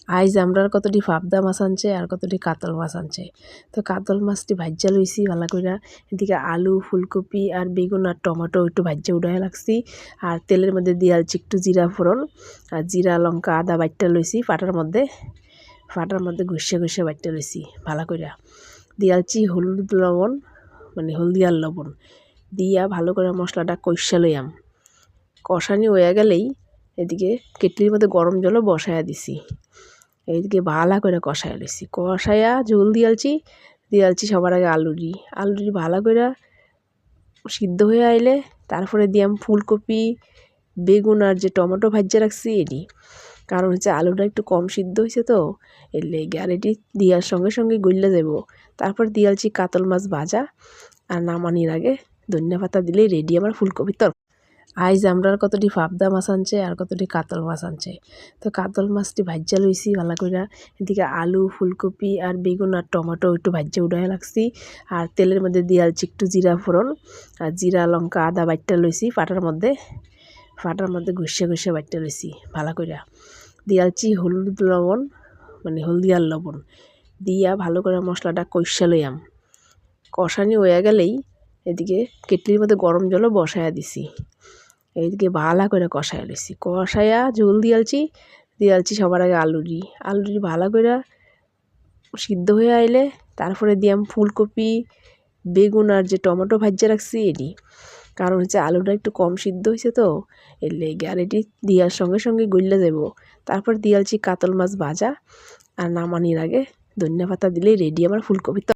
আইজ আমরার কতটি পাবদা মাছ আনছে আর কতটি কাতল মাছ আনছে। তো কাতল মাছটি ভাজ্যা লইছি ভালো কইরা, এদিকে আলু ফুলকপি আর বেগুন আর টমেটো একটু ভাজ্যা উঠায় রাখছি। আর তেলের মধ্যে দিয়ালছি একটু জিরা ফোড়ন আর জিরা লঙ্কা আদা বাইটটা লইছি ফাটার মধ্যে ঘষে ঘষে বাইটটা লইছি ভালো কইরা। দিয়ালছি হলুদ লবণ, মানে হলদি আর লবণ দিয়া ভালো করে মশলাটা কষা লইয়াম। কষানি হয়ে গেলেই এদিকে কেটলির মধ্যে গরম জলও বসায়া দিছি। এইদিকে ভালা করে কষায় লইছি, কষায়া ঝোল দিয়ালছি সবার আগে আলুরি ভালো করে সিদ্ধ হয়ে আইলে তারপরে দিয়াম ফুলকপি বেগুন আর যে টমেটো ভাজ্যা রাখছি এটি। কারণ হচ্ছে আলুটা একটু কম সিদ্ধ হয়েছে তো এর লেগে, আর এটি দিয়ার সঙ্গে সঙ্গে গইল্লা যাব। তারপর দিয়ালছি কাতল মাছ ভাজা, আর নামানির আগে ধনিয়া পাতা দিলেই রেডি আমার ফুলকপির তরকারি। আইজ আমরার কতটি পাবদা মাছ আনছে আর কতটি কাতল মাছ আনছে। তো কাতল মাছটি ভাজ্যা লইছি ভালো কইরা, এদিকে আলু ফুলকপি আর বেগুন আর টমেটো একটু ভাজ্যা উঠায় রাখছি। আর তেলের মধ্যে দিয়ালছি একটু জিরা ফোড়ন আর জিরা লঙ্কা আদা বাইটটা লইছি ফাটার মধ্যে ঘষে ঘষে বাইটটা লইছি ভালো কইরা। দিয়ালছি হলুদ লবণ, মানে হলদি আর লবণ দিয়া ভালো করে মশলাটা কষা লইয়াম। কষানি হয়ে গেলেই এদিকে কেটলির মধ্যে গরম জলও বসায়া দিছি। এইদিকে ভালা করে কষায় লইছি, কষায়া ঝোল দিয়ালছি সবার আগে আলুরি ভালো করে সিদ্ধ হয়ে আইলে তারপরে দিয়াম ফুলকপি বেগুন আর যে টমেটো ভাজ্যা রাখছি এটি। কারণ হচ্ছে আলুটা একটু কম সিদ্ধ হয়েছে তো এর লেগে, আর এটি দিয়ার সঙ্গে সঙ্গে গইল্লা যাব। তারপর দিয়ালছি কাতল মাছ ভাজা, আর নামানির আগে ধনিয়া পাতা দিলেই রেডি আমার ফুলকপি।